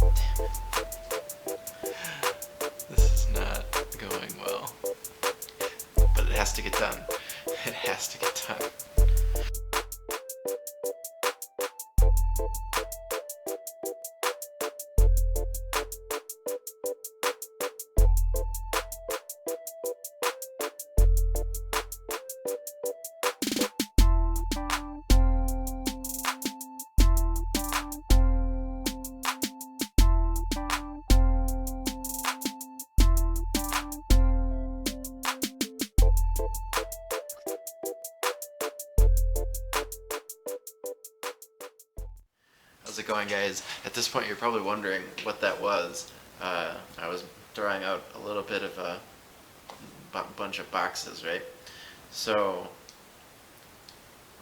Damn it. This is not going well. But it has to get done. It has to get done. How's it going, guys? At this point you're probably wondering what that was. I was drawing out a little bit of a bunch of boxes, right? So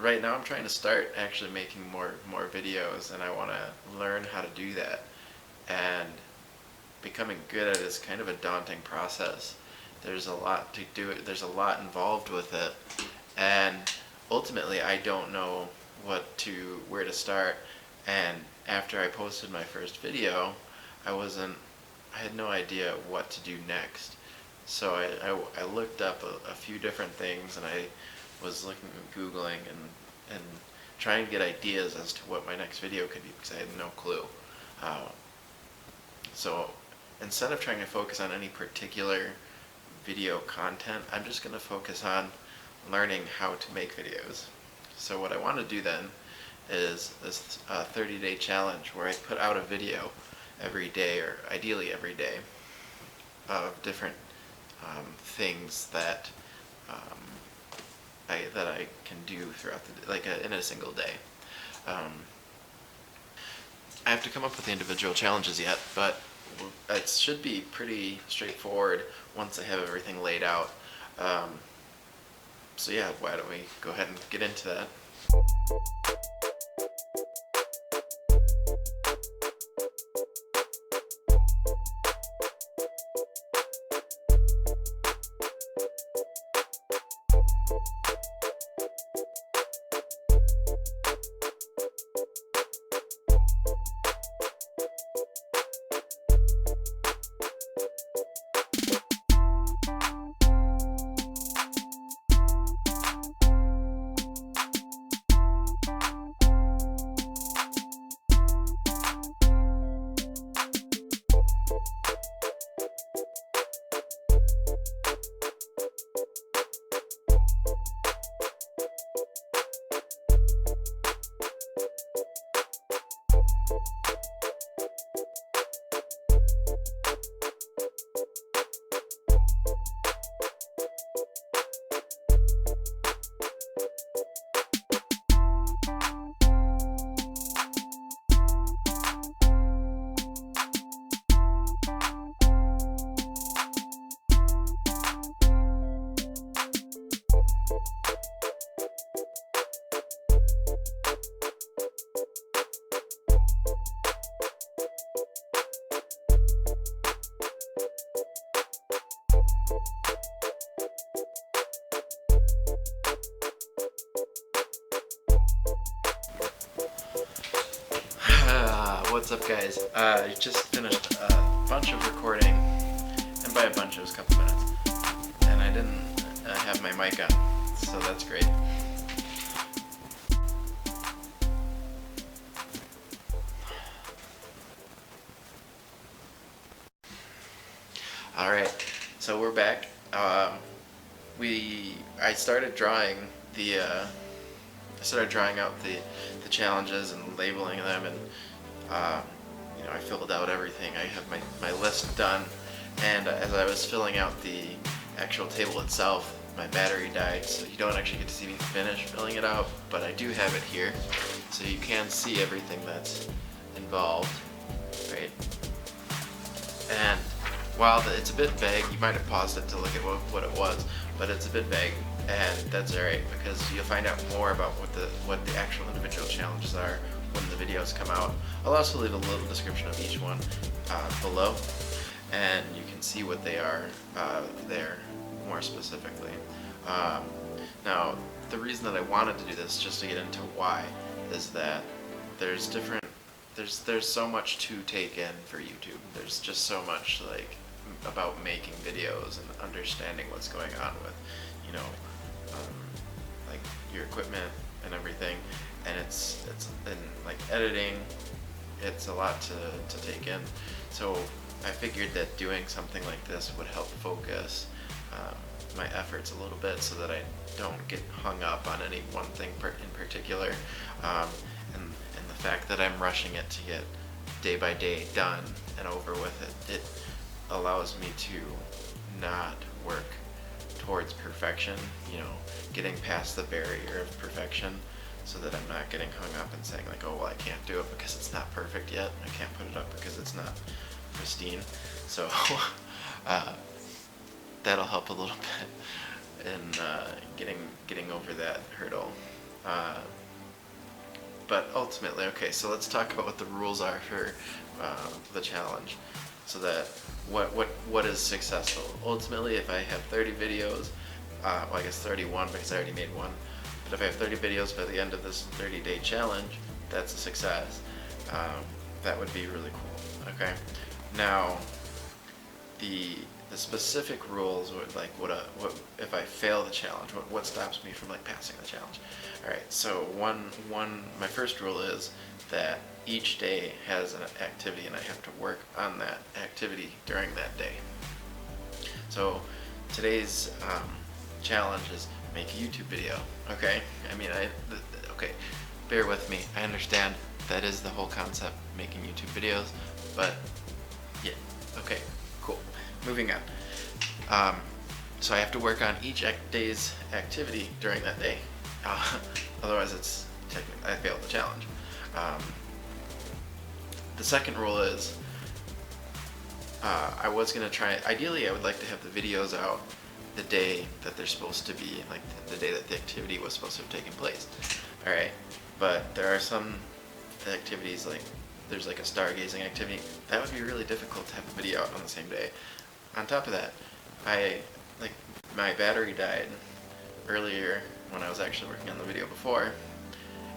right now I'm trying to start actually making more videos, and I want to learn how to do that. And becoming good at it is kind of a daunting process. There's a lot to do. There's a lot involved with it, and ultimately I don't know where to start. And after I posted my first video, I had no idea what to do next. So I looked up a few different things, and I was Googling and trying to get ideas as to what my next video could be, because I had no clue. So instead of trying to focus on any particular video content, I'm just going to focus on learning how to make videos. So what I want to do then is this 30-day challenge where I put out a video every day, or ideally every day, of different things that I can do throughout the day, like in a single day. I have to come up with the individual challenges yet, but it should be pretty straightforward once I have everything laid out. So yeah, why don't we go ahead and get into that. What's up, guys? I just finished a bunch of recording, and by a bunch it was a couple minutes, and I didn't have my mic on, so that's great. Alright, so we're back. I started drawing out the challenges and labeling them, and I filled out everything. I have my list done, and as I was filling out the actual table itself, my battery died, so you don't actually get to see me finish filling it out, but I do have it here, so you can see everything that's involved, right? And while it's a bit vague, you might have paused it to look at what it was, but it's a bit vague, and that's alright, because you'll find out more about what the actual individual challenges are when the videos come out. I'll also leave a little description of each one below, and you can see what they are there more specifically. Now, the reason that I wanted to do this, just to get into why, is that there's there's so much to take in for YouTube. There's just so much like about making videos and understanding what's going on with, you know, like your equipment and everything, and it's in like editing, it's a lot to take in. So I figured that doing something like this would help focus my efforts a little bit, so that I don't get hung up on any one thing in particular, and the fact that I'm rushing it to get day by day done and over with it allows me to not work towards perfection, you know, getting past the barrier of perfection, so that I'm not getting hung up and saying like, oh well, I can't do it because it's not perfect yet, I can't put it up because it's not pristine. So that'll help a little bit in getting over that hurdle. But ultimately, okay, so let's talk about what the rules are for the challenge, so that what is successful. Ultimately, if I have 30 videos, well, I guess 31 because I already made one, but if I have 30 videos by the end of this 30-day challenge, that's a success. That would be really cool. Okay, now the specific rules would like what if I fail the challenge, what stops me from like passing the challenge. All right, so my first rule is that each day has an activity and I have to work on that activity during that day. So today's challenge is make a YouTube video. Okay, I mean okay, bear with me, I understand that is the whole concept, making YouTube videos, but yeah, okay, cool. Moving on. So I have to work on each day's activity during that day. Otherwise, it's technically I failed the challenge. The second rule is I was gonna try. Ideally, I would like to have the videos out the day that they're supposed to be, like the day that the activity was supposed to have taken place. All right, but there are some activities, like there's like a stargazing activity that would be really difficult to have a video out on the same day. On top of that, my battery died earlier when I was actually working on the video before,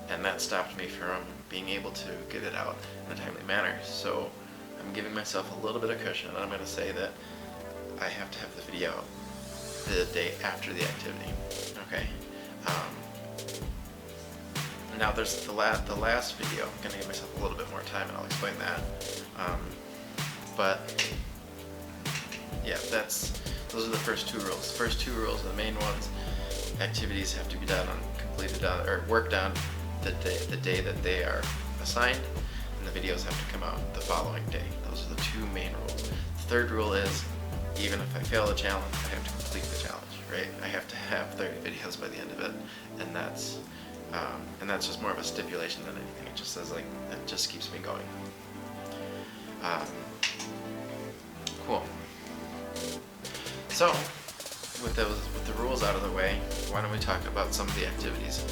and that stopped me from being able to get it out in a timely manner. So I'm giving myself a little bit of cushion, and I'm going to say that I have to have the video out the day after the activity. Okay. Now there's the last video. I'm going to give myself a little bit more time, and I'll explain that. But yeah, those are the first two rules. The first two rules are the main ones. Activities have to be done or worked on the day that they are assigned, and the videos have to come out the following day. Those are the two main rules. The third rule is, even if I fail the challenge, I have to complete the challenge, right? I have to have 30 videos by the end of it, and that's just more of a stipulation than anything. It just says like, it just keeps me going. Cool. So, with the rules out of the way, why don't we talk about some of the activities?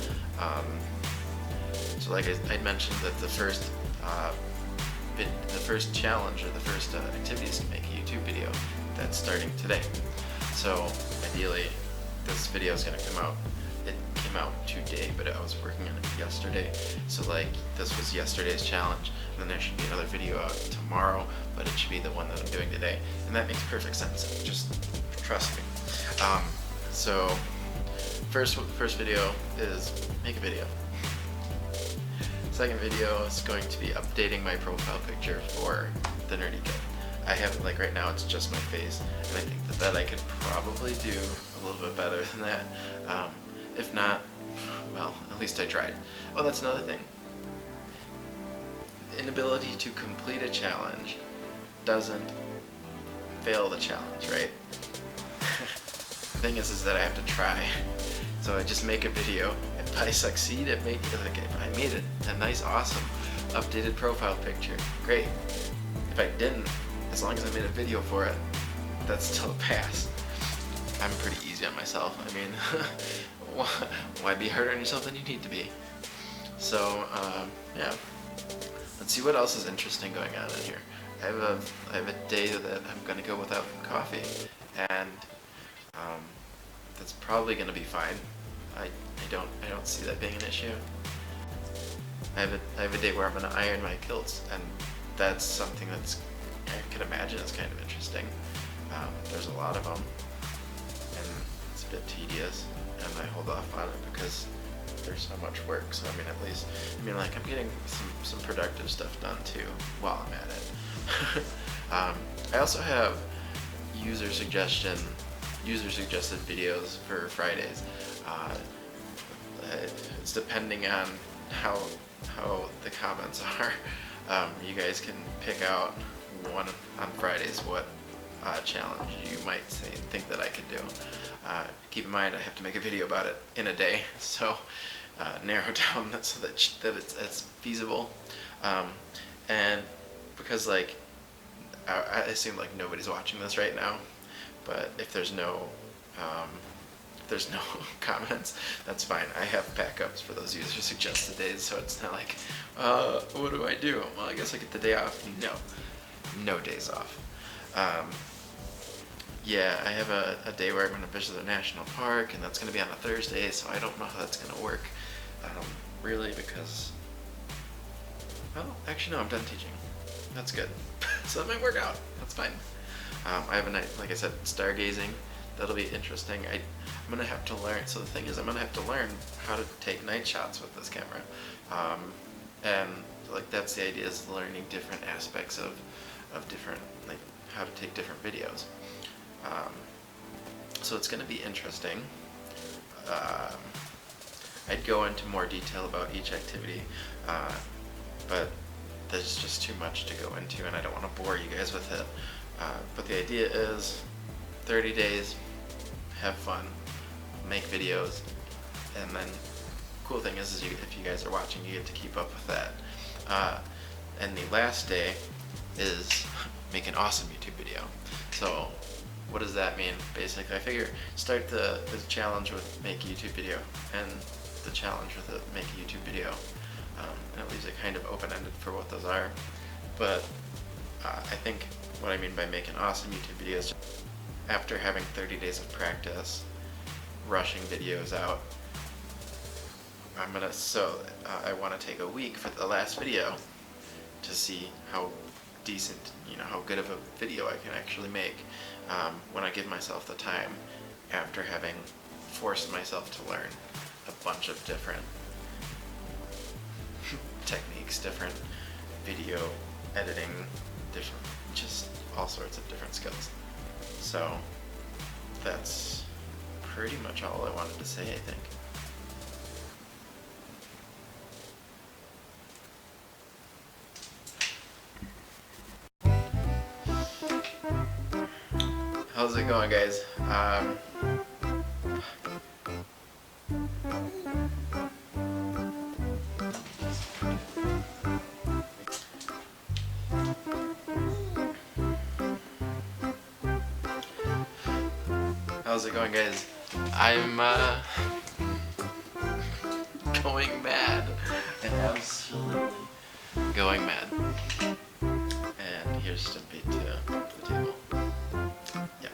So like I mentioned that the first challenge, or the first activity, is to make a YouTube video. That's starting today. So ideally, this video is going to come out. It came out today, but I was working on it yesterday. So like, this was yesterday's challenge, and then there should be another video out tomorrow, but it should be the one that I'm doing today. And that makes perfect sense. Just trust me. So first video is make a video. Second video is going to be updating my profile picture for the Nerdy Kit. I have it, like right now it's just my face, and I think that I could probably do a little bit better than that. If not, well, at least I tried. Oh, that's another thing. Inability to complete a challenge doesn't fail the challenge, right? The thing is that I have to try. So I just make a video. If I succeed at making it, like if I made it a nice, awesome, updated profile picture, great. If I didn't, as long as I made a video for it, that's still a pass. I'm pretty easy on myself. I mean, why be harder on yourself than you need to be? So, yeah. Let's see what else is interesting going on in here. I have a day that I'm gonna go without coffee, and that's probably gonna be fine. I don't see that being an issue. I have a day where I'm gonna iron my kilts, and that's something that's I can imagine is kind of interesting. There's a lot of them, and it's a bit tedious, and I hold off on it because there's so much work. So I mean, at least like I'm getting some productive stuff done too while I'm at it. I also have user suggested videos for Fridays. It's depending on how the comments are. You guys can pick out one on Fridays what challenge you might think that I could do. Keep in mind I have to make a video about it in a day, so narrow down that so that it's feasible. And because like I assume like nobody's watching this right now, but if there's no comments, that's fine. I have backups for those user suggested days, so it's not like, what do I do? Well, I guess I get the day off. No days off. Yeah, I have a day where I'm going to visit a national park, and that's going to be on a Thursday, so I don't know how that's going to work, really, because, well, actually no, I'm done teaching. That's good. So that might work out. That's fine. I have a night, like I said, stargazing. That'll be interesting. I'm gonna have to learn. So the thing is, I'm gonna have to learn how to take night shots with this camera, and like that's the idea, is learning different aspects of different, like how to take different videos. So it's gonna be interesting. I'd go into more detail about each activity, but there's just too much to go into, and I don't want to bore you guys with it. But the idea is 30 days, have fun, make videos, and then cool thing is if you guys are watching, you get to keep up with that. And the last day is make an awesome YouTube video. So what does that mean? Basically, I figure start the challenge with make a YouTube video, and the challenge with a make a YouTube video. And it leaves it kind of open-ended for what those are. But I think what I mean by make an awesome YouTube video is after having 30 days of practice, rushing videos out, I want to take a week for the last video to see how decent, how good of a video I can actually make when I give myself the time after having forced myself to learn a bunch of different techniques, different video editing, different, just all sorts of different skills. So that's pretty much all I wanted to say, I think. How's it going, guys? How's it going, guys? I'm going mad. And absolutely going mad. And here's Stimpy to the table. Yep.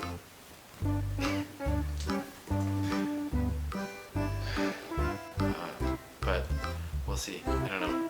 But we'll see. I don't know.